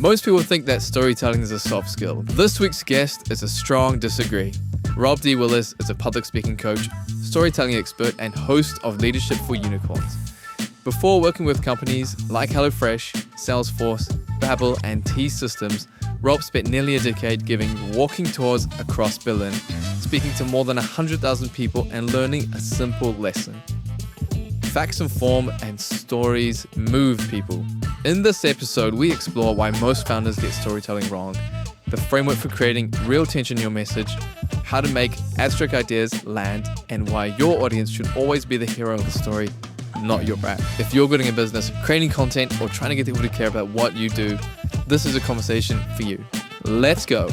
Most people think that storytelling is a soft skill. This week's guest is a strong disagree. Rob D. Willis is a public speaking coach, storytelling expert, and host of Leadership for Unicorns. Before working with companies like HelloFresh, Salesforce, Babbel, and T-Systems, Rob spent nearly a decade giving walking tours across Berlin, speaking to more than 100,000 people and learning a simple lesson. Facts inform and stories move people. In this episode, we explore why most founders get storytelling wrong, the framework for creating real tension in your message, how to make abstract ideas land, and why your audience should always be the hero of the story, not your back. If you're building a business, creating content, or trying to get people to care about what you do, this is a conversation for you. Let's go.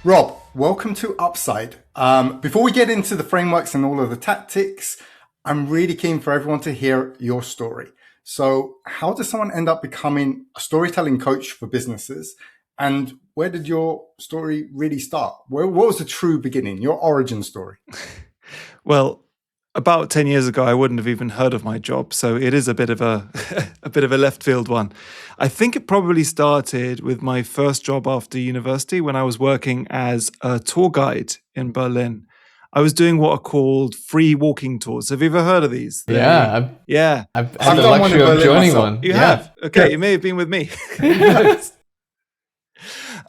Rob, welcome to Upside. Before we get into the frameworks and all of the tactics, I'm really keen for everyone to hear your story. So how does someone end up becoming a storytelling coach for businesses? And where did your story really start? What was the true beginning, your origin story? Well, about 10 years ago, I wouldn't have even heard of my job. So it is a bit of a left field one. I think it probably started with my first job after university when I was working as a tour guide in Berlin. I was doing what are called free walking tours. Have you ever heard of these? I've had the luxury of joining one. You have? Okay, you may have been with me.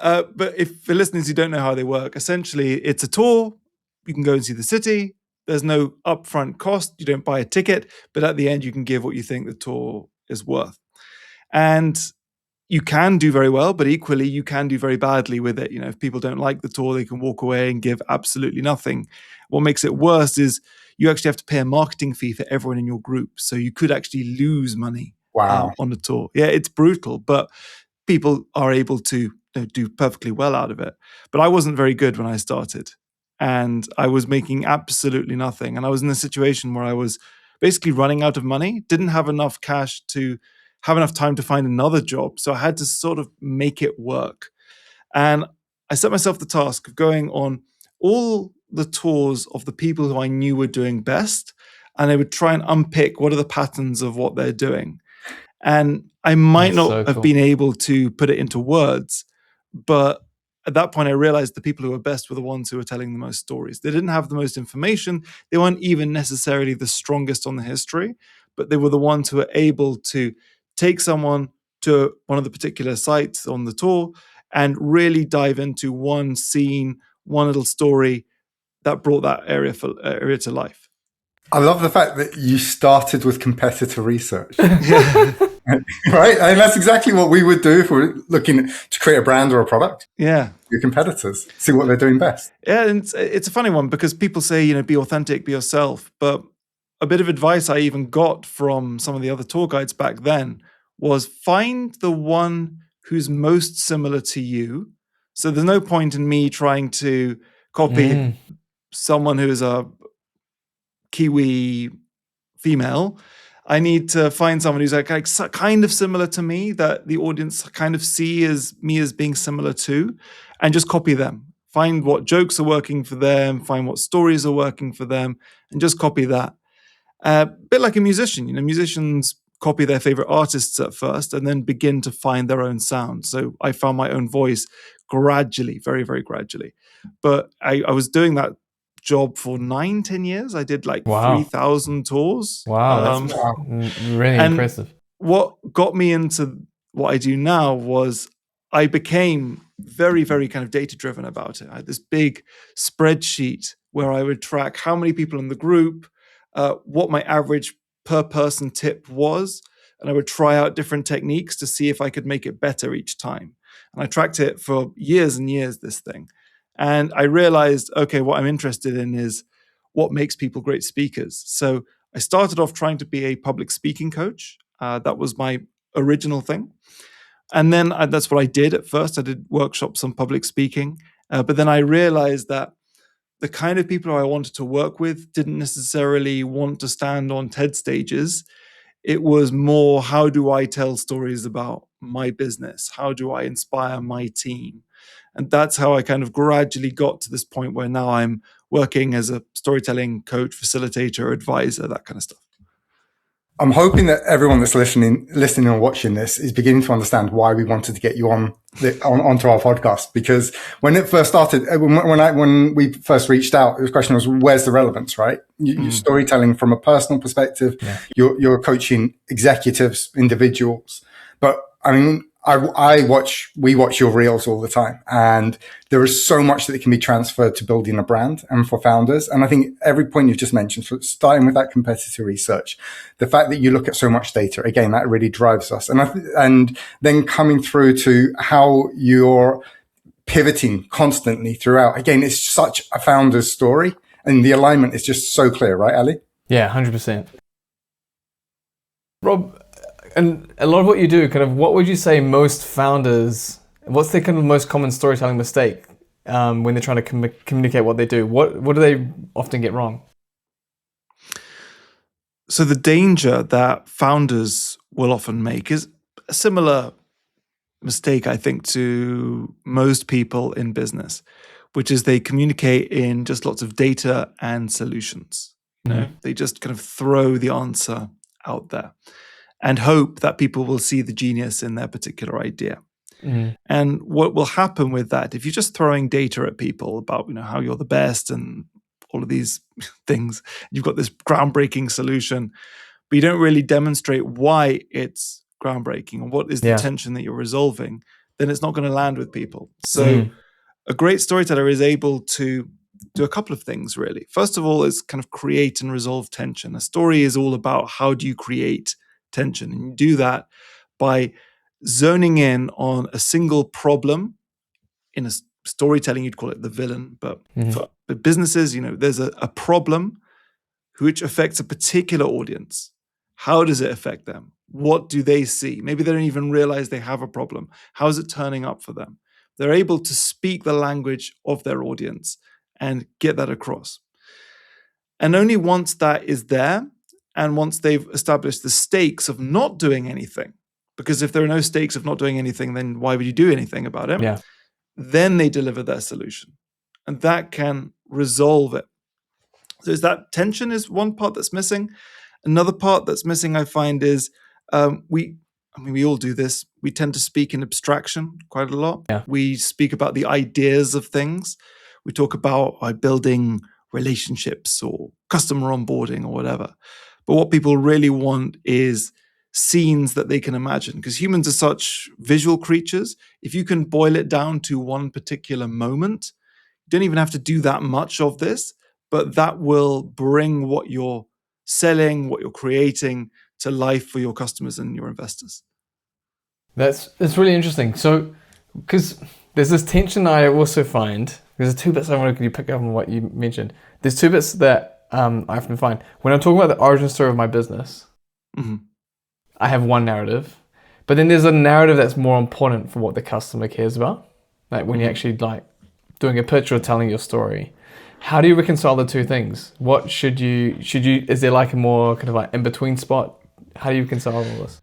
But if for listeners who don't know how they work, essentially it's a tour. You can go and see the city. There's no upfront cost. You don't buy a ticket, but at the end you can give what you think the tour is worth. And you can do very well, but equally you can do very badly with it. You know, if people don't like the tour, they can walk away and give absolutely nothing. What makes it worse is you actually have to pay a marketing fee for everyone in your group. So you could actually lose money on the tour. Yeah, it's brutal, but people are able to do perfectly well out of it. But I wasn't very good when I started. And I was making absolutely nothing. And I was in a situation where I was basically running out of money, didn't have enough cash to have enough time to find another job. So I had to sort of make it work. And I set myself the task of going on all the tours of the people who I knew were doing best. And I would try and unpick what are the patterns of what they're doing. And I might not have been able to put it into words, but at that point, I realized the people who were best were the ones who were telling the most stories. They didn't have the most information. They weren't even necessarily the strongest on the history, but they were the ones who were able to take someone to one of the particular sites on the tour and really dive into one scene, one little story that brought that area to life. I love the fact that you started with competitor research. Right? And that's exactly what we would do if we're looking to create a brand or a product. Yeah. Your competitors, see what they're doing best. Yeah, and it's a funny one because people say, be authentic, be yourself. But a bit of advice I even got from some of the other tour guides back then was find the one who's most similar to you. So there's no point in me trying to copy someone who is a Kiwi female. I need to find someone who's like kind of similar to me, that the audience kind of see as me as being similar to, and just copy them. Find what jokes are working for them, find what stories are working for them, and just copy that. A bit like a musician. Musicians copy their favorite artists at first and then begin to find their own sound. So I found my own voice gradually, very, very gradually. But I was doing that job for 9-10 years. I did 3,000 tours. Wow, that's really impressive. What got me into what I do now was I became very, very kind of data driven about it. I had this big spreadsheet where I would track how many people in the group, what my average per person tip was, and I would try out different techniques to see if I could make it better each time. And I tracked it for years and years, this thing. And I realized, okay, what I'm interested in is what makes people great speakers. So I started off trying to be a public speaking coach. That was my original thing. And then that's what I did at first. I did workshops on public speaking. But then I realized that the kind of people I wanted to work with didn't necessarily want to stand on TED stages. It was more, how do I tell stories about my business? How do I inspire my team? And that's how I kind of gradually got to this point where now I'm working as a storytelling coach, facilitator, advisor, that kind of stuff. I'm hoping that everyone that's listening and watching this is beginning to understand why we wanted to get you onto our podcast. Because when it first started, when we first reached out, the question was, where's the relevance, right? You're storytelling from a personal perspective. Yeah. You're coaching executives, individuals. But I mean, we watch your reels all the time, and there is so much that can be transferred to building a brand and for founders. And I think every point you've just mentioned, so starting with that competitor research, the fact that you look at so much data, again, that really drives us. And then coming through to how you're pivoting constantly throughout. Again, it's such a founder's story, and the alignment is just so clear, right, Ali? Yeah, 100%. Rob, and a lot of what you do, kind of, what would you say most founders, what's the kind of most common storytelling mistake when they're trying to communicate what they do? What do they often get wrong? So the danger that founders will often make is a similar mistake, I think, to most people in business, which is they communicate in just lots of data and solutions. You know, they just kind of throw the answer out there and hope that people will see the genius in their particular idea. And what will happen with that, if you're just throwing data at people about, you know, how you're the best and all of these things, you've got this groundbreaking solution, but you don't really demonstrate why it's groundbreaking and what is the tension that you're resolving, then it's not going to land with people. So a great storyteller is able to do a couple of things, really. First of all, is kind of create and resolve tension. A story is all about how do you create tension, and you do that by zoning in on a single problem. In a storytelling, you'd call it the villain, but for businesses, you know, there's a problem which affects a particular audience. How does it affect them? What do they see? Maybe they don't even realize they have a problem. How is it turning up for them? They're able to speak the language of their audience and get that across. And only once that is there, and once they've established the stakes of not doing anything, because if there are no stakes of not doing anything, then why would you do anything about it? Yeah. Then they deliver their solution. And that can resolve it. So is that tension is one part that's missing. Another part that's missing, I find, is we all do this. We tend to speak in abstraction quite a lot. Yeah. We speak about the ideas of things. We talk about building relationships or customer onboarding or whatever. But what people really want is scenes that they can imagine, because humans are such visual creatures. If you can boil it down to one particular moment, you don't even have to do that much of this, but that will bring what you're selling, what you're creating to life for your customers and your investors. That's really interesting. So, because there's this tension I also find, there's two bits I want to pick up on what you mentioned. There's two bits that I often find. When I'm talking about the origin story of my business, I have one narrative, but then there's a narrative that's more important for what the customer cares about. Like when you're actually like doing a pitch or telling your story. How do you reconcile the two things? What should you, is there like a more kind of like in-between spot? How do you reconcile all this?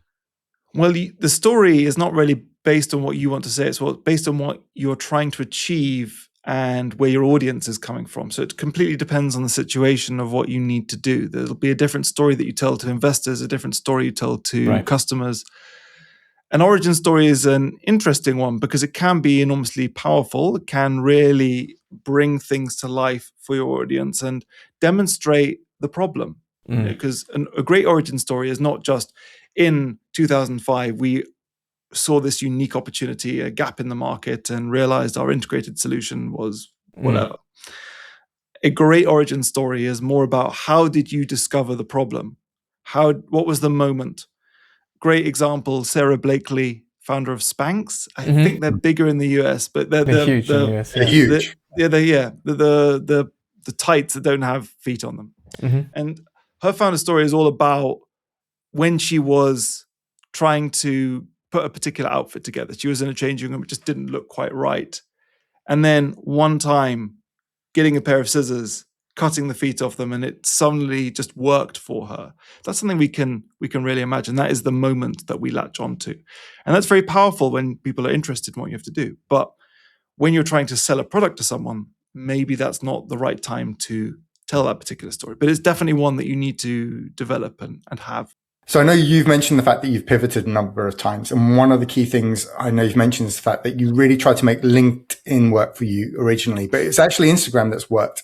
Well, the story is not really based on what you want to say. It's based on what you're trying to achieve and where your audience is coming from. So it completely depends on the situation of what you need to do. There'll be a different story that you tell to investors, a different story you tell to customers. An origin story is an interesting one because it can be enormously powerful. It can really bring things to life for your audience and demonstrate the problem. Because a great origin story is not just in 2005, we saw this unique opportunity, a gap in the market, and realized our integrated solution was whatever. A great origin story is more about how did you discover the problem? What was the moment? Great example, Sarah Blakely, founder of Spanx. I think they're bigger in the US, but they're huge in the US. They're huge. The tights that don't have feet on them. And her founder story is all about when she was trying to put a particular outfit together. She was in a changing room, it just didn't look quite right. And then one time, getting a pair of scissors, cutting the feet off them, and it suddenly just worked for her. That's something we can really imagine. That is the moment that we latch onto. And that's very powerful when people are interested in what you have to do. But when you're trying to sell a product to someone, maybe that's not the right time to tell that particular story. But it's definitely one that you need to develop and have. So I know you've mentioned the fact that you've pivoted a number of times. And one of the key things I know you've mentioned is the fact that you really tried to make LinkedIn work for you originally, but it's actually Instagram that's worked.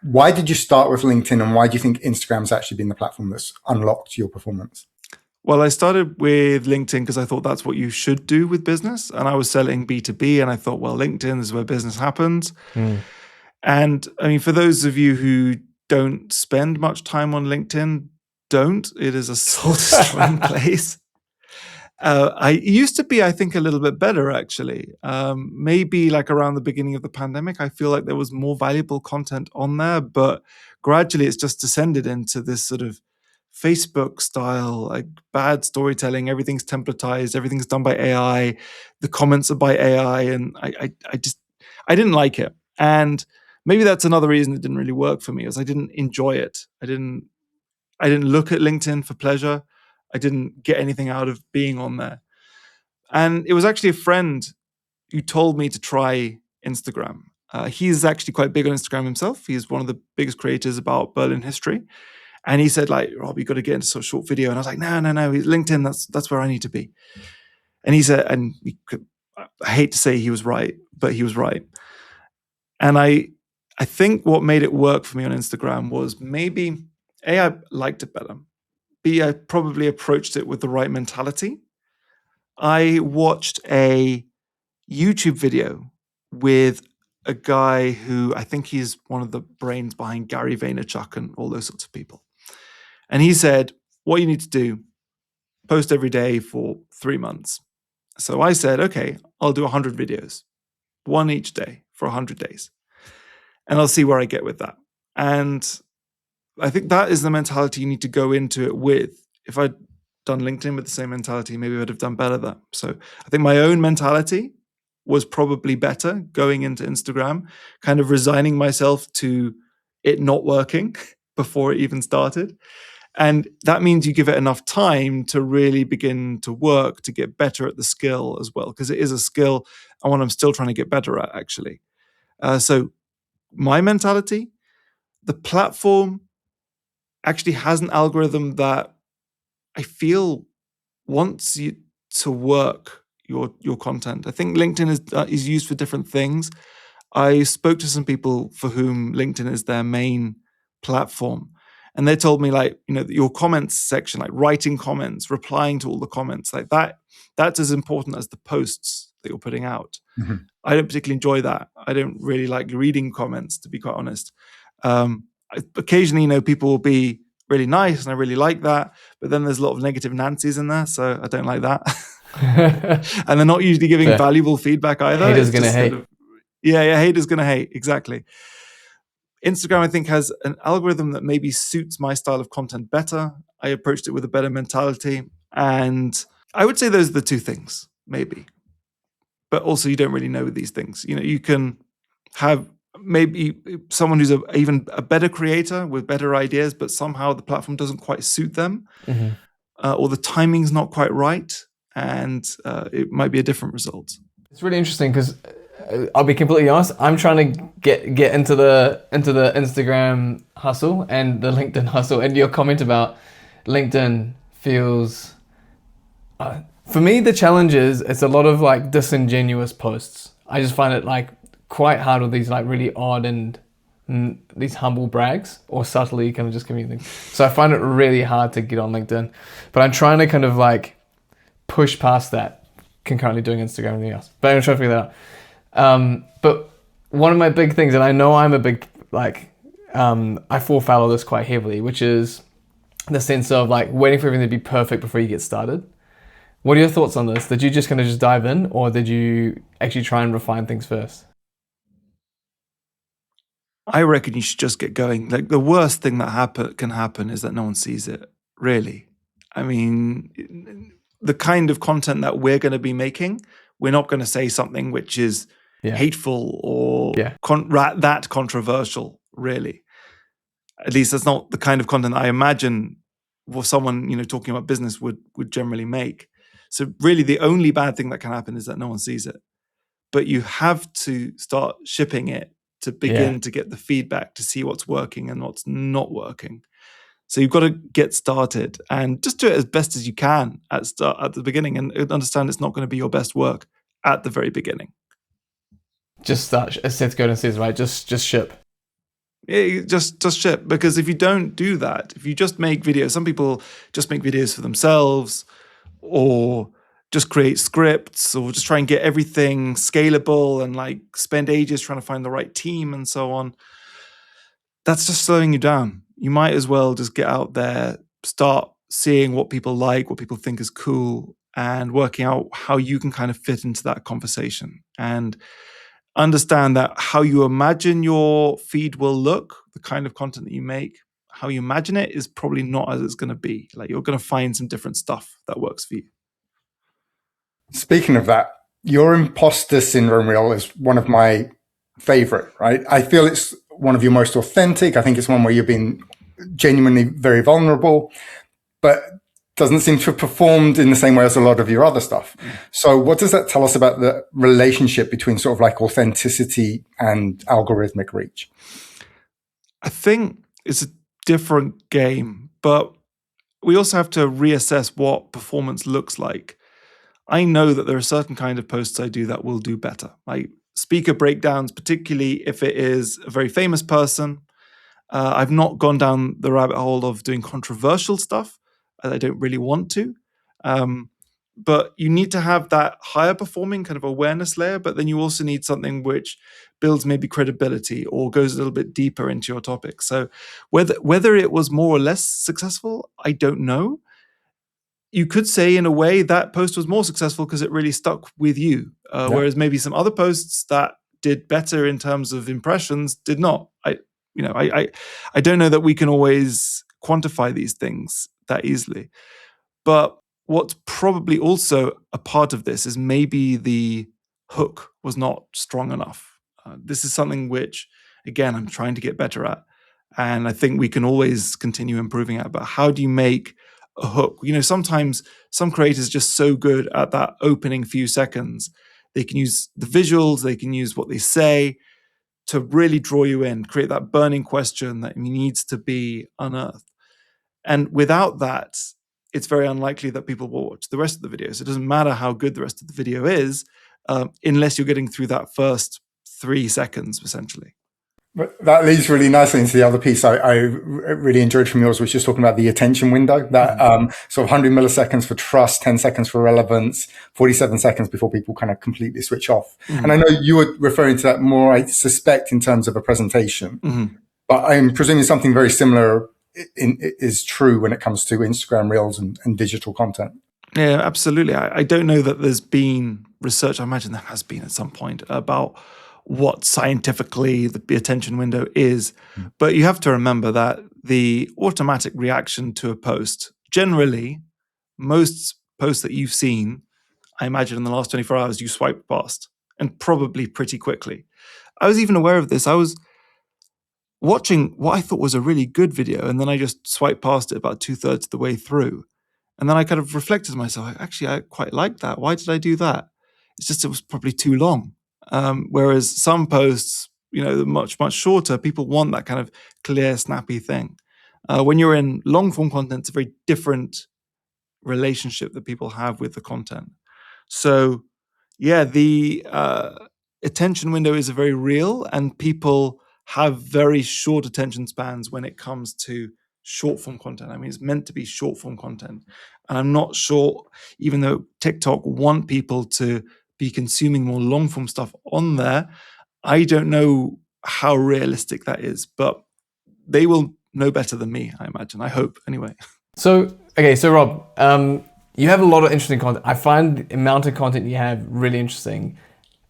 Why did you start with LinkedIn, and why do you think Instagram's actually been the platform that's unlocked your performance? Well, I started with LinkedIn because I thought that's what you should do with business. And I was selling B2B, and I thought, well, LinkedIn is where business happens. And I mean, for those of you who don't spend much time on LinkedIn, don't. It is a soul-destroying place. I used to be, I think, a little bit better, actually. Maybe like around the beginning of the pandemic, I feel like there was more valuable content on there, but gradually it's just descended into this sort of Facebook style, like bad storytelling. Everything's templatized, everything's done by AI, the comments are by AI, and I didn't like it. And maybe that's another reason it didn't really work for me, is I didn't enjoy it. I didn't look at LinkedIn for pleasure. I didn't get anything out of being on there. And it was actually a friend who told me to try Instagram. He's actually quite big on Instagram himself. He's one of the biggest creators about Berlin history. And he said, like, Rob, you got to get into sort of short video. And I was like, no, LinkedIn, that's where I need to be. And he said, I hate to say he was right, but he was right. And I think what made it work for me on Instagram was maybe, A, I liked it better. B, I probably approached it with the right mentality. I watched a YouTube video with a guy who I think he's one of the brains behind Gary Vaynerchuk and all those sorts of people. And he said, what you need to do, post every day for 3 months. So I said, okay, I'll do 100 videos, one each day for 100 days. And I'll see where I get with that. And I think that is the mentality you need to go into it with. If I'd done LinkedIn with the same mentality, maybe I'd have done better there. So I think my own mentality was probably better going into Instagram, kind of resigning myself to it not working before it even started. And that means you give it enough time to really begin to work, to get better at the skill as well, because it is a skill and what I'm still trying to get better at, actually. So my mentality, the platform actually has an algorithm that I feel wants you to work your content. I think LinkedIn is used for different things. I spoke to some people for whom LinkedIn is their main platform, and they told me, like, your comments section, like writing comments, replying to all the comments, like that's as important as the posts that you're putting out. Mm-hmm. I don't particularly enjoy that. I don't really like reading comments, to be quite honest. Occasionally, people will be really nice, and I really like that. But then there's a lot of negative Nancy's in there, so I don't like that. And they're not usually giving valuable feedback either. Haters gonna hate. Haters gonna hate, exactly. Instagram, I think, has an algorithm that maybe suits my style of content better. I approached it with a better mentality. And I would say those are the two things, maybe. But also, you don't really know these things. You can have maybe someone who's even a better creator with better ideas, but somehow the platform doesn't quite suit them, or the timing's not quite right, and it might be a different result. It's really interesting because I'll be completely honest. I'm trying to get into the Instagram hustle and the LinkedIn hustle. And your comment about LinkedIn feels, for me, the challenge is it's a lot of like disingenuous posts. I just find it like quite hard with these like really odd and these humble brags or subtly kind of just giving things. So I find it really hard to get on LinkedIn, but I'm trying to kind of like push past that, concurrently doing Instagram and everything else. But I'm trying to figure that out. But one of my big things, and I know I'm a big, like, I fall foul of this quite heavily, which is the sense of like waiting for everything to be perfect before you get started. What are your thoughts on this? Did you just kind of just dive in, or did you actually try and refine things first? I reckon you should just get going. Like, the worst thing that can happen is that no one sees it, really. I mean, the kind of content that we're going to be making, we're not going to say something which is hateful or that controversial, really. At least that's not the kind of content I imagine what someone, talking about business would generally make. So really the only bad thing that can happen is that no one sees it. But you have to start shipping it to begin to get the feedback, to see what's working and what's not working. So you've got to get started and just do it as best as you can at the beginning, and understand it's not going to be your best work at the very beginning. Just start, as Seth Godin says, right? Just ship. Yeah, just ship. Because if you don't do that, if you just make videos, some people just make videos for themselves, or just create scripts, or just try and get everything scalable and like spend ages trying to find the right team and so on. That's just slowing you down. You might as well just get out there, start seeing what people like, what people think is cool, and working out how you can kind of fit into that conversation. And understand that how you imagine your feed will look, the kind of content that you make, how you imagine it is probably not as it's going to be. Like, you're going to find some different stuff that works for you. Speaking of that, your imposter syndrome reel is one of my favorite, right? I feel it's one of your most authentic. I think it's one where you've been genuinely very vulnerable, but doesn't seem to have performed in the same way as a lot of your other stuff. So what does that tell us about the relationship between sort of like authenticity and algorithmic reach? I think it's a different game, but we also have to reassess what performance looks like. I know that there are certain kind of posts I do that will do better. Like speaker breakdowns, particularly if it is a very famous person. I've not gone down the rabbit hole of doing controversial stuff. I don't really want to. But you need to have that higher performing kind of awareness layer, but then you also need something which builds maybe credibility or goes a little bit deeper into your topic. So whether it was more or less successful, I don't know. You could say in a way that post was more successful because it really stuck with you, whereas maybe some other posts that did better in terms of impressions did not. I don't know that we can always quantify these things that easily. But what's probably also a part of this is maybe the hook was not strong enough. This is something which, again, I'm trying to get better at. And I think we can always continue improving at. But how do you make a hook? Sometimes some creators are just so good at that opening few seconds. They can use the visuals, they can use what they say to really draw you in, create that burning question that needs to be unearthed. And without that, it's very unlikely that people will watch the rest of the video. So it doesn't matter how good the rest of the video is, unless you're getting through that first 3 seconds, essentially. But that leads really nicely into the other piece I really enjoyed from yours, which is talking about the attention window, that sort of 100 milliseconds for trust, 10 seconds for relevance, 47 seconds before people kind of completely switch off. And I know you were referring to that more, I suspect, in terms of a presentation, but I'm presuming something very similar is true when it comes to Instagram Reels and digital content. Yeah, absolutely. I don't know that there's been research, I imagine there has been at some point, about what scientifically the attention window is. But you have to remember that the automatic reaction to a post, generally, most posts that you've seen, I imagine in the last 24 hours, you swipe past, and probably pretty quickly. I was even aware of this. I was watching what I thought was a really good video, and then I just swiped past it about 2/3 of the way through. And then I kind of reflected to myself, actually, I quite like that. Why did I do that? It's just, it was probably too long. Whereas some posts, much, much shorter, people want that kind of clear, snappy thing. When you're in long form content, it's a very different relationship that people have with the content. So yeah, the attention window is very real, and people have very short attention spans when it comes to short form content. I mean, it's meant to be short form content. And I'm not sure, even though TikTok want people to be consuming more long form stuff on there, I don't know how realistic that is, but they will know better than me, I imagine. I hope, anyway. So Rob, you have a lot of interesting content. I find the amount of content you have really interesting.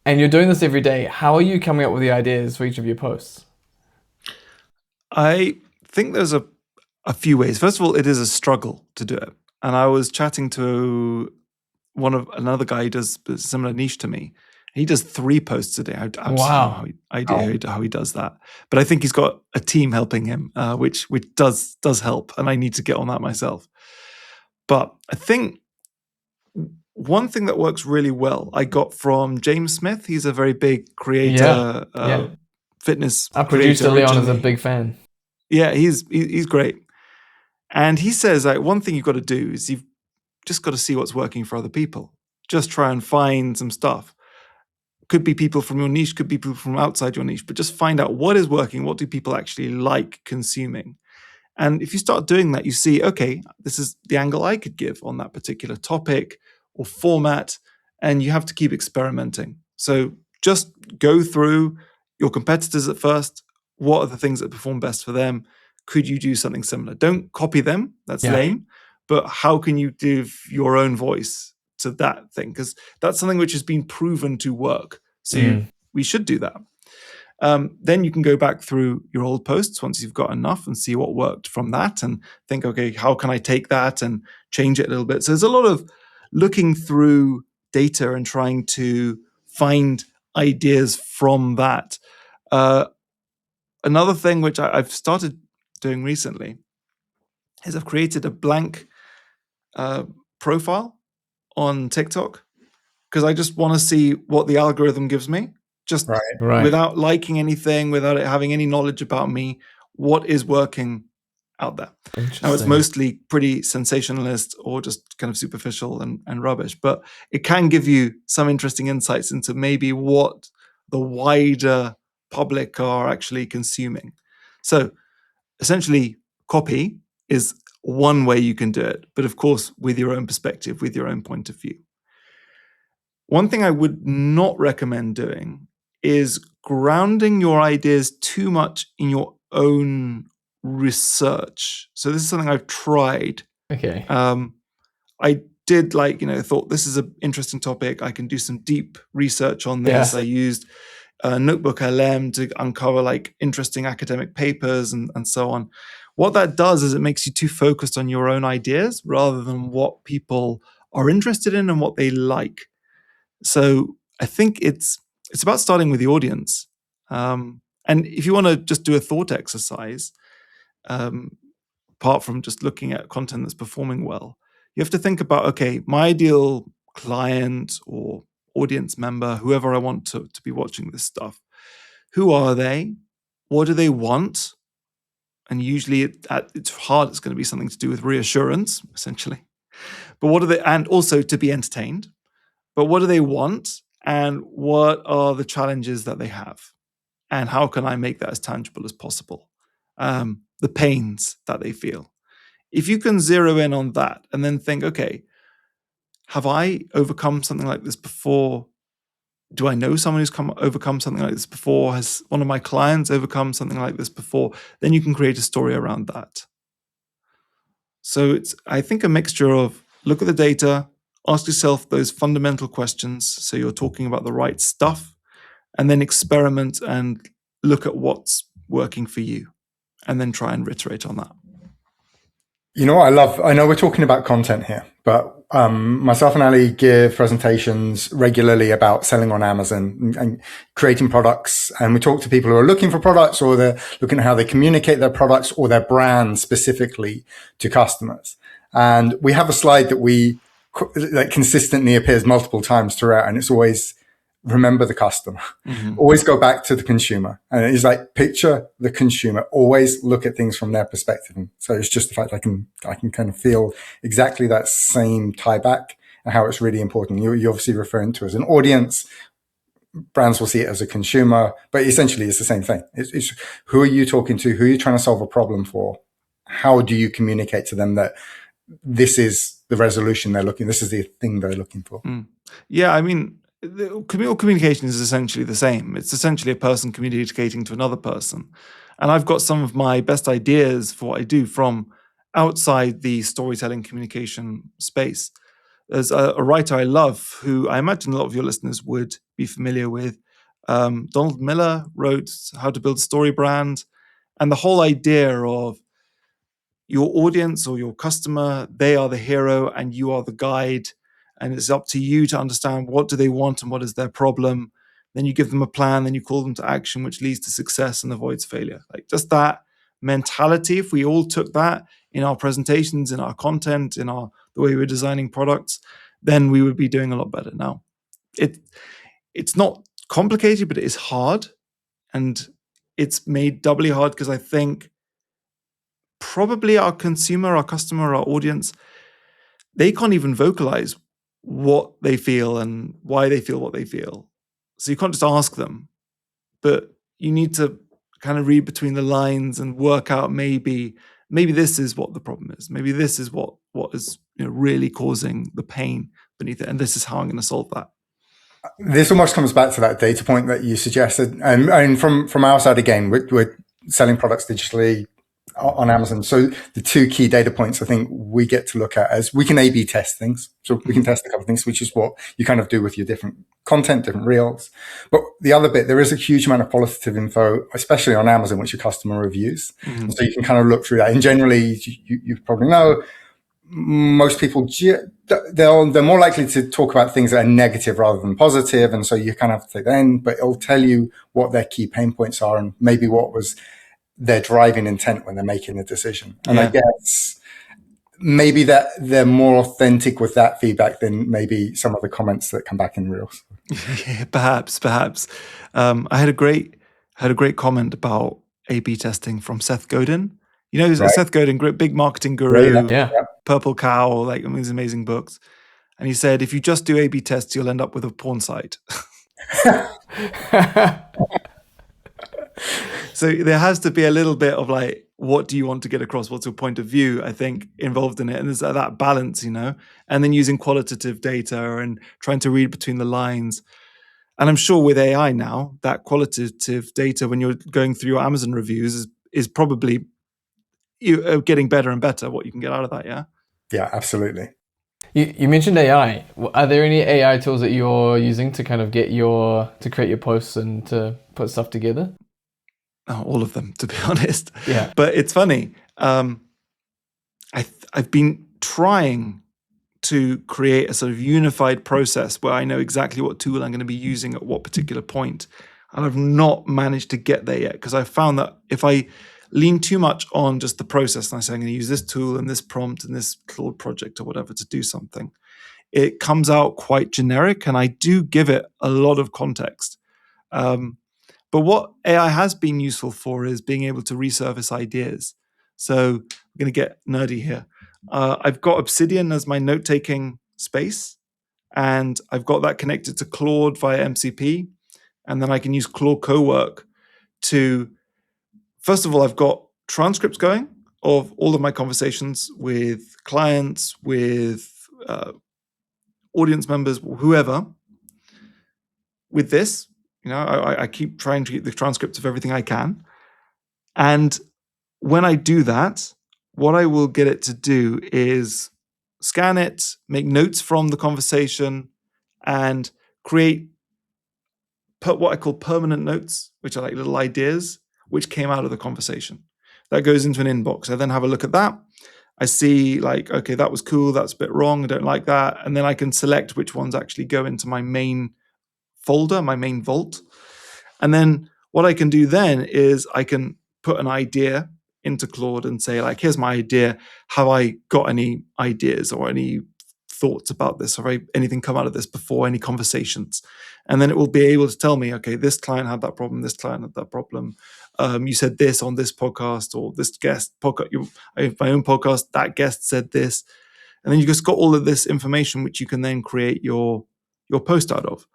And you're doing this every day. How are you coming up with the ideas for each of your posts? I think there's a few ways. First of all, it is a struggle to do it. And I was chatting to another guy who does a similar niche to me. He does 3 posts a day. I don't know how he does that. But I think he's got a team helping him, which does help. And I need to get on that myself. But I think one thing that works really well, I got from James Smith. He's a very big creator, fitness. Our producer Leon is a big fan. Yeah, he's great. And he says, like, one thing you've got to do is you've just got to see what's working for other people. Just try and find some stuff. Could be people from your niche, could be people from outside your niche, but just find out what is working, what do people actually like consuming. And if you start doing that, you see, okay, this is the angle I could give on that particular topic or format, and you have to keep experimenting. So just go through your competitors at first. What are the things that perform best for them? Could you do something similar? Don't copy them. That's lame. But how can you give your own voice to that thing? Because that's something which has been proven to work. So we should do that. Then you can go back through your old posts once you've got enough and see what worked from that and think, okay, how can I take that and change it a little bit? So there's a lot of looking through data and trying to find ideas from that. Another thing which I've started doing recently is I've created a blank profile on TikTok because I just want to see what the algorithm gives me. Just without liking anything, without it having any knowledge about me, what is working out there. Now, it's mostly pretty sensationalist or just kind of superficial and rubbish, but it can give you some interesting insights into maybe what the wider public are actually consuming. So essentially, copy is one way you can do it, but of course, with your own perspective, with your own point of view. One thing I would not recommend doing is grounding your ideas too much in your own research. So this is something I've tried. Okay. I did thought this is an interesting topic. I can do some deep research on this. I used Notebook LM to uncover interesting academic papers and so on. What that does is it makes you too focused on your own ideas rather than what people are interested in and what they like. So I think it's about starting with the audience. And if you want to just do a thought exercise, apart from just looking at content that's performing well, you have to think about, okay, my ideal client or audience member, whoever I want to be watching this stuff, who are they? What do they want? And usually it's hard. It's going to be something to do with reassurance, essentially. But what are they? And also to be entertained. But what do they want? And what are the challenges that they have? And how can I make that as tangible as possible? The pains that they feel. If you can zero in on that and then think, okay, have I overcome something like this before? Do I know someone who's overcome something like this before? Has one of my clients overcome something like this before? Then you can create a story around that. So it's, I think, a mixture of look at the data, ask yourself those fundamental questions so you're talking about the right stuff, and then experiment and look at what's working for you, and then try and iterate on that. You know what I know we're talking about content here, but myself and Ali give presentations regularly about selling on Amazon and creating products. And we talk to people who are looking for products, or they're looking at how they communicate their products or their brand specifically to customers. And we have a slide that consistently appears multiple times throughout, and it's always remember the customer. Mm-hmm. Always go back to the consumer. And it's like, picture the consumer, always look at things from their perspective. And so it's just the fact I can kind of feel exactly that same tie back and how it's really important. You're obviously referring to as an audience. Brands will see it as a consumer, but essentially it's the same thing. It's who are you talking to? Who are you trying to solve a problem for? How do you communicate to them that this is the resolution this is the thing they're looking for? Yeah, I mean, communication is essentially the same. It's essentially a person communicating to another person. And I've got some of my best ideas for what I do from outside the storytelling communication space. There's a writer I love who I imagine a lot of your listeners would be familiar with. Donald Miller wrote How to Build a Story Brand. And the whole idea of your audience or your customer, they are the hero and you are the guide. And it's up to you to understand what do they want and what is their problem. Then you give them a plan, then you call them to action, which leads to success and avoids failure. Like just that mentality, if we all took that in our presentations, in our content, in the way we're designing products, then we would be doing a lot better. Now, it's not complicated, but it is hard. And it's made doubly hard because I think probably our consumer, our customer, our audience, they can't even vocalize what they feel and why they feel what they feel. So you can't just ask them, but you need to kind of read between the lines and work out maybe this is what the problem is. Maybe this is what is really causing the pain beneath it, and this is how I'm going to solve that. This almost comes back to that data point that you suggested, and from our side again, we're selling products digitally on Amazon. So the two key data points I think we get to look at as we can A/B test things. So we can test a couple of things, which is what you kind of do with your different content, different reels. But the other bit, there is a huge amount of qualitative info, especially on Amazon, which are customer reviews. And so you can kind of look through that. And generally, you probably know, most people, they're more likely to talk about things that are negative rather than positive. And so you kind of have to take that in, but it'll tell you what their key pain points are and maybe what was their driving intent when they're making the decision. And I guess maybe that they're more authentic with that feedback than maybe some of the comments that come back in Reels. Yeah, perhaps. I had a great comment about A/B testing from Seth Godin. Seth Godin, big marketing guru, Purple Cow, like these amazing books. And he said, if you just do A/B tests, you'll end up with a porn site. So there has to be a little bit of like, what do you want to get across? What's your point of view, I think, involved in it? And there's that balance, and then using qualitative data and trying to read between the lines. And I'm sure with AI now, that qualitative data, when you're going through your Amazon reviews, is probably getting better and better, what you can get out of that, yeah? Yeah, absolutely. You mentioned AI. Are there any AI tools that you're using to kind of to create your posts and to put stuff together? Oh, all of them, to be honest. Yeah. But it's funny. I've been trying to create a sort of unified process where I know exactly what tool I'm going to be using at what particular point. And I've not managed to get there yet, because I found that if I lean too much on just the process and I say I'm going to use this tool and this prompt and this Claude project or whatever to do something, it comes out quite generic, and I do give it a lot of context. But what AI has been useful for is being able to resurface ideas. So I'm going to get nerdy here. I've got Obsidian as my note-taking space, and I've got that connected to Claude via MCP. And then I can use Claude Cowork to, first of all, I've got transcripts going of all of my conversations with clients, with audience members, whoever. With this, I keep trying to get the transcripts of everything I can. And when I do that, what I will get it to do is scan it, make notes from the conversation, and create what I call permanent notes, which are like little ideas which came out of the conversation. That goes into an inbox. I then have a look at that. I see like, okay, that was cool. That's a bit wrong. I don't like that. And then I can select which ones actually go into my main folder, my main vault. And then what I can do then is I can put an idea into Claude and say, like, here's my idea. Have I got any ideas or any thoughts about this? Have anything come out of this before, any conversations? And then it will be able to tell me, okay, this client had that problem, this client had that problem. You said this on this podcast, or this guest podcast. I have my own podcast, that guest said this. And then you just got all of this information, which you can then create your post out of.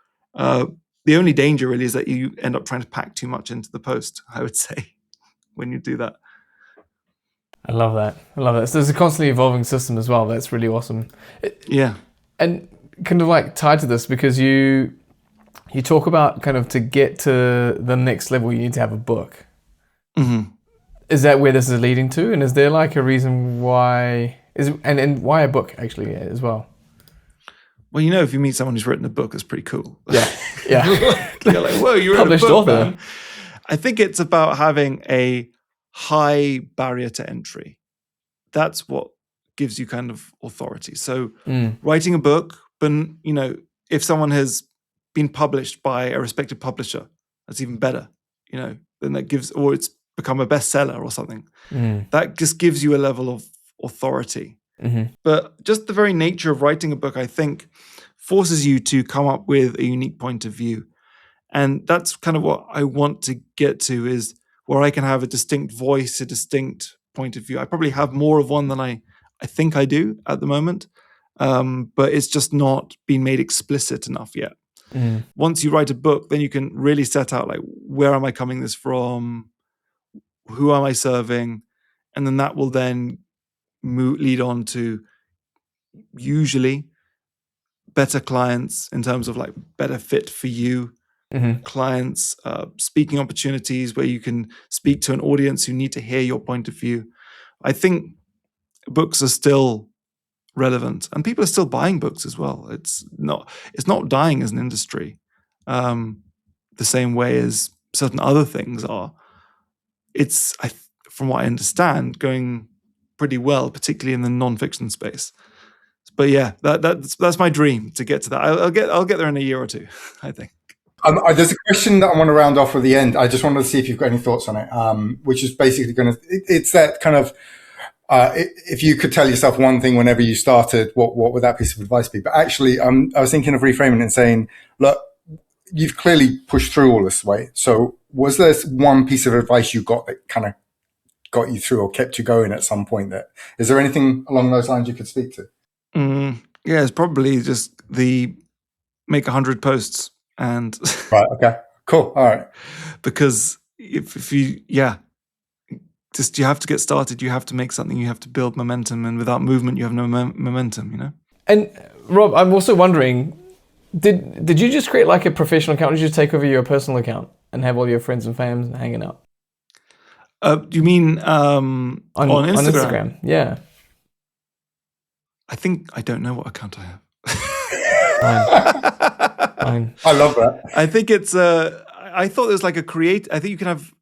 The only danger really is that you end up trying to pack too much into the post, I would say, when you do that. I love that. So it's a constantly evolving system as well. That's really awesome. Yeah. And kind of like tied to this, because you talk about kind of to get to the next level, you need to have a book. Mm-hmm. Is that where this is leading to? And is there like a reason why, and why a book actually as well? Well, if you meet someone who's written a book, it's pretty cool. Yeah. You're like, whoa, you wrote Published a book, author. man. I think it's about having a high barrier to entry. That's what gives you kind of authority. So writing a book, but if someone has been published by a respected publisher, that's even better. Then that gives, or it's become a bestseller or something. That just gives you a level of authority. Mm-hmm. But just the very nature of writing a book, I think, forces you to come up with a unique point of view. And that's kind of what I want to get to, is where I can have a distinct voice, a distinct point of view. I probably have more of one than I think I do at the moment, but it's just not been made explicit enough yet. Once you write a book, then you can really set out like, where am I coming this from? Who am I serving? And then that will then lead on to usually better clients in terms of like better fit for you, clients, speaking opportunities where you can speak to an audience who need to hear your point of view. I think books are still relevant and people are still buying books as well. It's not dying as an industry the same way as certain other things are. It's, from what I understand, going pretty well, particularly in the non-fiction space. But yeah, that's my dream to get to that. I'll get there in a year or two, I think. There's a question that I want to round off at the end. I just wanted to see if you've got any thoughts on it, which is basically it's that kind of, if you could tell yourself one thing whenever you started, what would that piece of advice be? But actually, I was thinking of reframing it and saying, look, you've clearly pushed through all this way. So was there one piece of advice you got that kind of got you through or kept you going at some point? Is there anything along those lines you could speak to? Yeah, it's probably just make 100 posts and right. Okay, cool. All right. Because if you you have to get started. You have to make something. You have to build momentum, and without movement, you have no momentum. You know. And Rob, I'm also wondering, did you just create like a professional account? Or did you just take over your personal account and have all your friends and fams hanging out? Do you mean on Instagram? On Instagram, yeah. I don't know what account I have. Fine. I love that. I think it's I thought it was like a create. I think you can have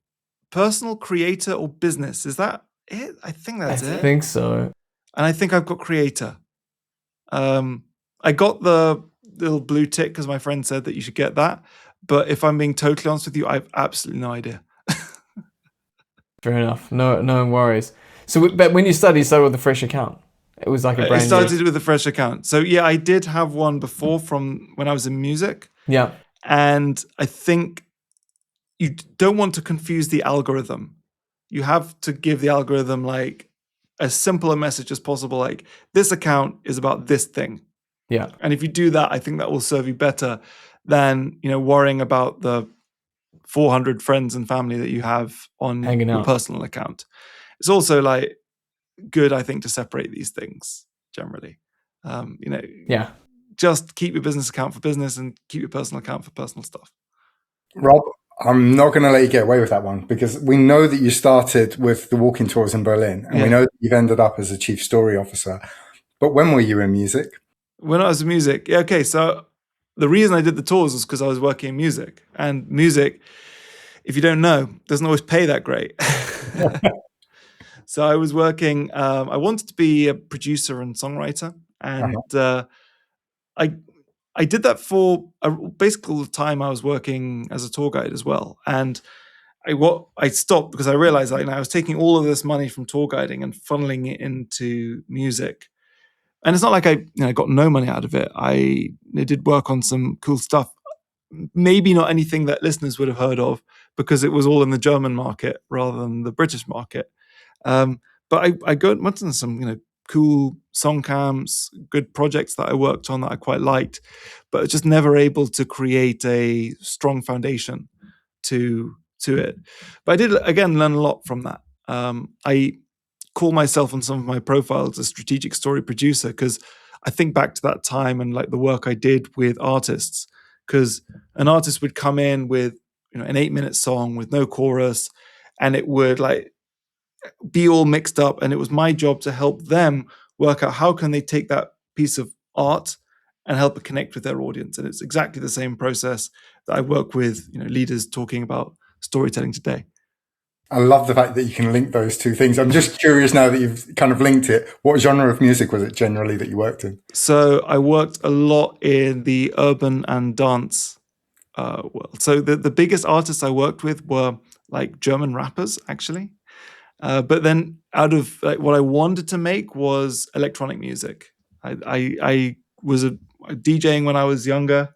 personal, creator, or business. Is that it? I think that's it. I think so. And I think I've got creator. I got the little blue tick because my friend said that you should get that. But if I'm being totally honest with you, I have absolutely no idea. Fair enough. No worries. So, but when you started with a fresh account. It was like a brand new. It started with a fresh account. So yeah, I did have one before from when I was in music. Yeah. And I think you don't want to confuse the algorithm. You have to give the algorithm like as simple a message as possible. Like, this account is about this thing. Yeah. And if you do that, I think that will serve you better than, worrying about the 400 friends and family that you have on your personal account. It's also like good, I think, to separate these things generally. Just keep your business account for business and keep your personal account for personal stuff. Rob, I'm not going to let you get away with that one, because we know that you started with the walking tours in Berlin, and we know that you've ended up as a chief story officer. But when were you in music? When I was in music, so the reason I did the tours was because I was working in music. And music, if you don't know, doesn't always pay that great. So I was working, I wanted to be a producer and songwriter. And I did that for basically all the time I was working as a tour guide as well. And I stopped because I realized I was taking all of this money from tour guiding and funneling it into music. And it's not like I got no money out of it. I did work on some cool stuff. Maybe not anything that listeners would have heard of, because it was all in the German market rather than the British market. But I went on some, cool song camps, good projects that I worked on that I quite liked, but just never able to create a strong foundation to it. But I did, again, learn a lot from that. I call myself on some of my profiles a strategic story producer, because I think back to that time and like the work I did with artists, because an artist would come in with an 8-minute song with no chorus, and it would like be all mixed up, and it was my job to help them work out how can they take that piece of art and help it connect with their audience. And it's exactly the same process that I work with leaders talking about storytelling today. I love the fact that you can link those two things. I'm just curious now that you've kind of linked it. What genre of music was it generally that you worked in? So I worked a lot in the urban and dance world. So the biggest artists I worked with were like German rappers, actually. But then out of what I wanted to make was electronic music. I was DJing when I was younger.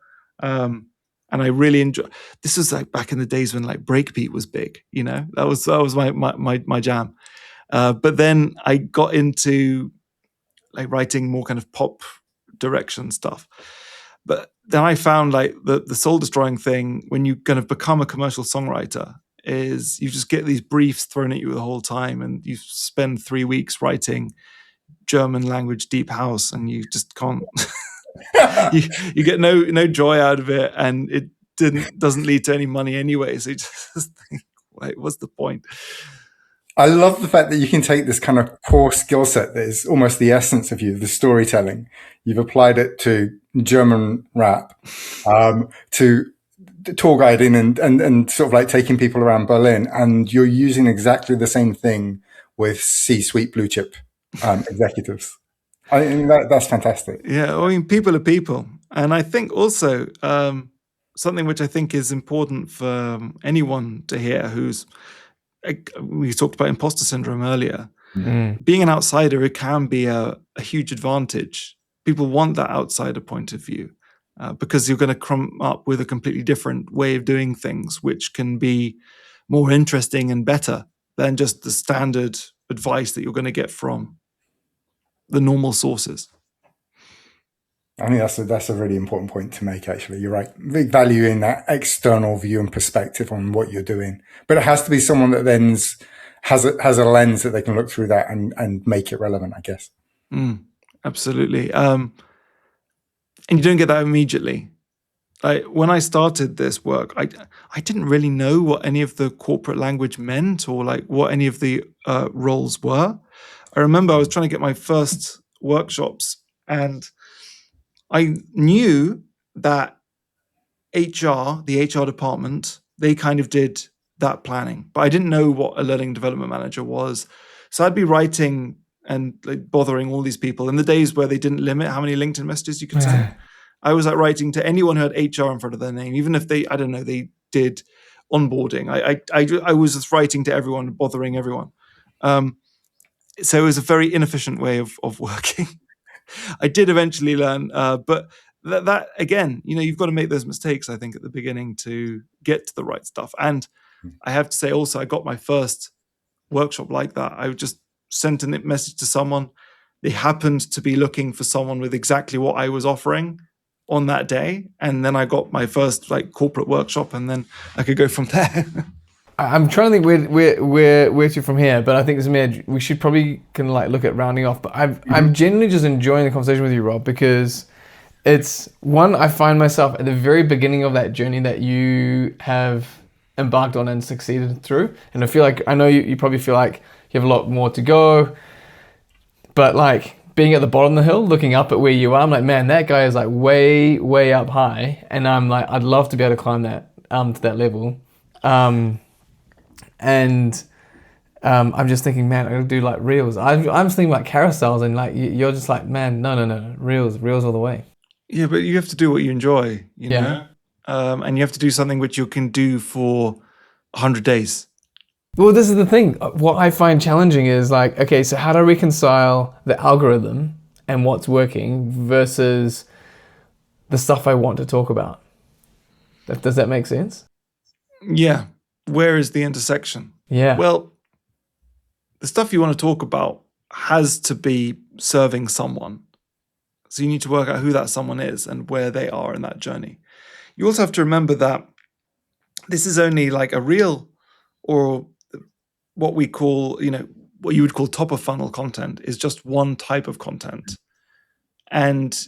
And I really enjoy. This was like back in the days when like breakbeat was big, that was my jam. But then I got into like writing more kind of pop direction stuff. But then I found like the soul destroying thing when you kind of become a commercial songwriter is you just get these briefs thrown at you the whole time, and you spend 3 weeks writing German language deep house, and you just can't. you get no joy out of it, and it doesn't lead to any money anyway. So you just think, like, what's the point? I love the fact that you can take this kind of core skill set that is almost the essence of you, the storytelling. You've applied it to German rap, to tour guiding and sort of like taking people around Berlin. And you're using exactly the same thing with C-suite blue chip executives. I mean, that's fantastic. Yeah, I mean, people are people. And I think also something which I think is important for anyone to hear who's, we talked about imposter syndrome earlier. Mm. Being an outsider, it can be a huge advantage. People want that outsider point of view because you're going to come up with a completely different way of doing things, which can be more interesting and better than just the standard advice that you're going to get from the normal sources. I think that's a really important point to make, actually. You're right. Big value in that external view and perspective on what you're doing. But it has to be someone that then has a lens that they can look through that and make it relevant, I guess. Absolutely. And you don't get that immediately. Like when I started this work, I didn't really know what any of the corporate language meant or like what any of the roles were. I remember I was trying to get my first workshops, and I knew that HR, the HR department, they kind of did that planning, but I didn't know what a learning development manager was. So I'd be writing and like bothering all these people in the days where they didn't limit how many LinkedIn messages you could send. I was like writing to anyone who had HR in front of their name, even if they did onboarding. I was just writing to everyone, bothering everyone. So it was a very inefficient way of working. I did eventually learn, but that again, you've got to make those mistakes, I think, at the beginning to get to the right stuff. And I have to say also, I got my first workshop like that. I just sent a message to someone. They happened to be looking for someone with exactly what I was offering on that day. And then I got my first like corporate workshop, and then I could go from there. I'm trying to think where to from here, but I think we should probably kind of like look at rounding off. But I'm genuinely just enjoying the conversation with you, Rob, because it's one, I find myself at the very beginning of that journey that you have embarked on and succeeded through, and I know you probably feel like you have a lot more to go, but like being at the bottom of the hill, looking up at where you are, I'm like, man, that guy is like way up high, and I'm like, I'd love to be able to climb that to that level. And I'm just thinking, man, I gotta do like reels. I'm just thinking about carousels, and like you're just like, man, no, reels all the way. Yeah, but you have to do what you enjoy, Yeah. know, and you have to do something which you can do for 100 days. Well, this is the thing. What I find challenging is like, okay, so how do I reconcile the algorithm and what's working versus the stuff I want to talk about? Does that make sense? Yeah. Where is the intersection? Yeah. Well, the stuff you want to talk about has to be serving someone. So you need to work out who that someone is and where they are in that journey. You also have to remember that this is only like a reel, or what we call, what you would call top of funnel content is just one type of content. And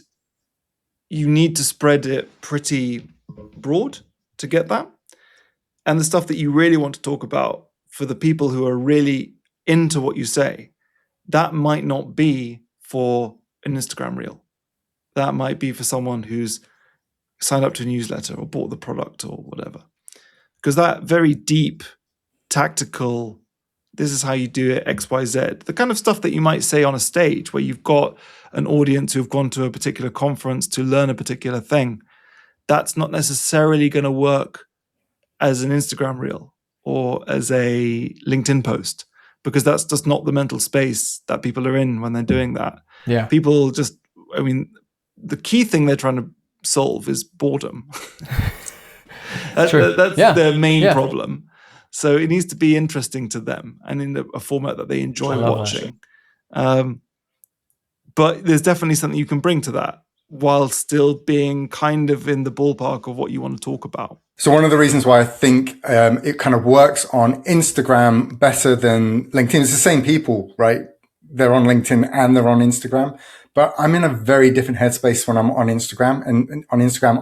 you need to spread it pretty broad to get that. And the stuff that you really want to talk about for the people who are really into what you say, that might not be for an Instagram reel. That might be for someone who's signed up to a newsletter or bought the product or whatever. Because that very deep, tactical, this is how you do it, X, Y, Z, the kind of stuff that you might say on a stage where you've got an audience who've gone to a particular conference to learn a particular thing, that's not necessarily going to work as an Instagram reel or as a LinkedIn post, because that's just not the mental space that people are in when they're doing that. Yeah. People just, the key thing they're trying to solve is boredom. That's their main problem. So it needs to be interesting to them and in a format that they enjoy watching. But there's definitely something you can bring to that while still being kind of in the ballpark of what you want to talk about. So one of the reasons why I think it kind of works on Instagram better than LinkedIn, it's the same people, right? They're on LinkedIn and they're on Instagram, but I'm in a very different headspace when I'm on Instagram. And on Instagram,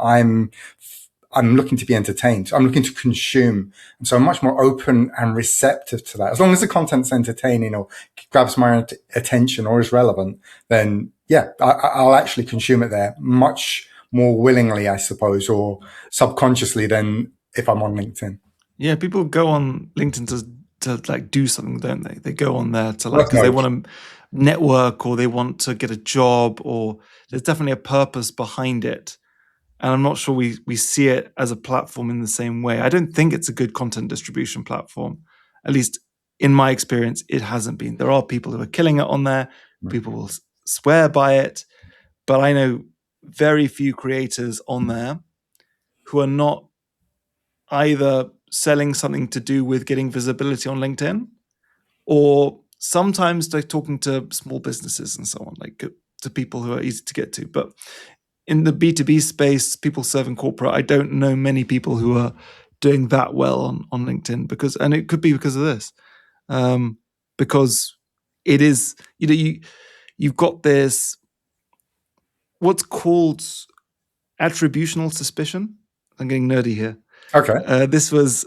I'm looking to be entertained. I'm looking to consume. And so I'm much more open and receptive to that. As long as the content's entertaining or grabs my attention or is relevant, then yeah, I'll actually consume it there much more willingly, I suppose, or subconsciously than if I'm on LinkedIn. Yeah, people go on LinkedIn to like do something, don't they? They go on there to like, because they want to network or they want to get a job, or there's definitely a purpose behind it. And I'm not sure we see it as a platform in the same way. I don't think it's a good content distribution platform. At least in my experience, it hasn't been. There are people who are killing it on there. People will swear by it. But I know very few creators on there who are not either selling something to do with getting visibility on LinkedIn, or sometimes they're talking to small businesses and so on, like to people who are easy to get to. But in the B2B space, people serving corporate, I don't know many people who are doing that well on LinkedIn and it could be because of this, because it is, you've got this, what's called attributional suspicion. I'm getting nerdy here. Okay. This was,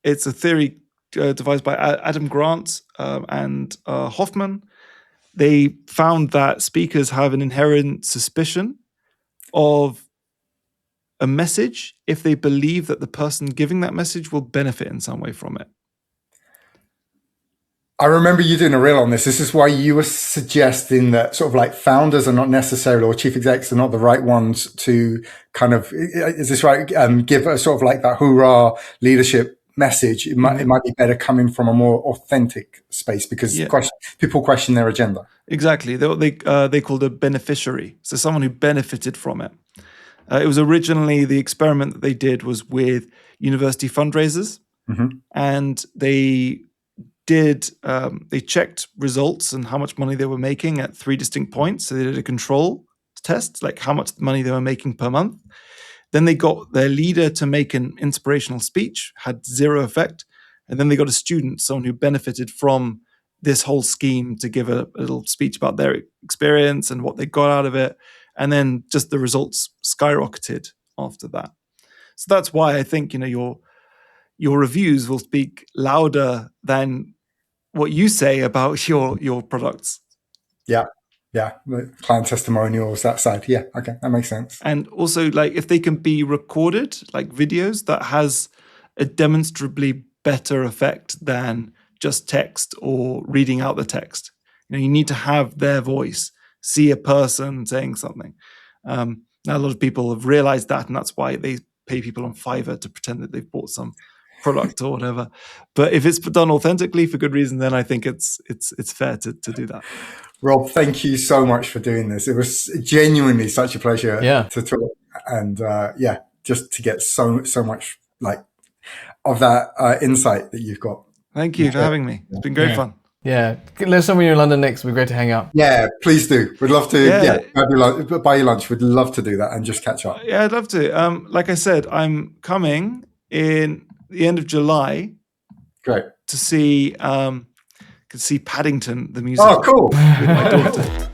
it's a theory devised by Adam Grant and Hoffman. They found that speakers have an inherent suspicion of a message if they believe that the person giving that message will benefit in some way from it. I remember you doing a reel on this. This is why you were suggesting that sort of like founders are not necessarily, or chief execs are not the right ones to kind of, is this right? Give a sort of like that hoorah leadership message. It might be better coming from a more authentic space because people question their agenda. Exactly. They called a beneficiary. So someone who benefited from it. It was originally, the experiment that they did was with university fundraisers, and they checked results and how much money they were making at 3 distinct points. So they did a control test, like how much money they were making per month. Then they got their leader to make an inspirational speech, had zero effect. And then they got a student, someone who benefited from this whole scheme, to give a little speech about their experience and what they got out of it. And then just the results skyrocketed after that. So that's why I think, your reviews will speak louder than what you say about your products. Yeah. The client testimonials, that side. Yeah. Okay. That makes sense. And also, like, if they can be recorded, like videos, that has a demonstrably better effect than just text or reading out the text. You need to have their voice, see a person saying something. Now, a lot of people have realized that, and that's why they pay people on Fiverr to pretend that they've bought some product or whatever. But if it's done authentically for good reason, then I think it's fair to do that. Rob, thank you so much for doing this. It was genuinely such a pleasure to talk, and just to get so much like of that insight that you've got. Thank you for having me. It's been great fun. Yeah, let us know when you're in London next. It'd be great to hang out. Yeah, please do. We'd love to buy you lunch. We'd love to do that and just catch up. Yeah, I'd love to. Like I said, I'm coming in the end of July. Great. To see Paddington, the musical. Oh, cool. With my daughter.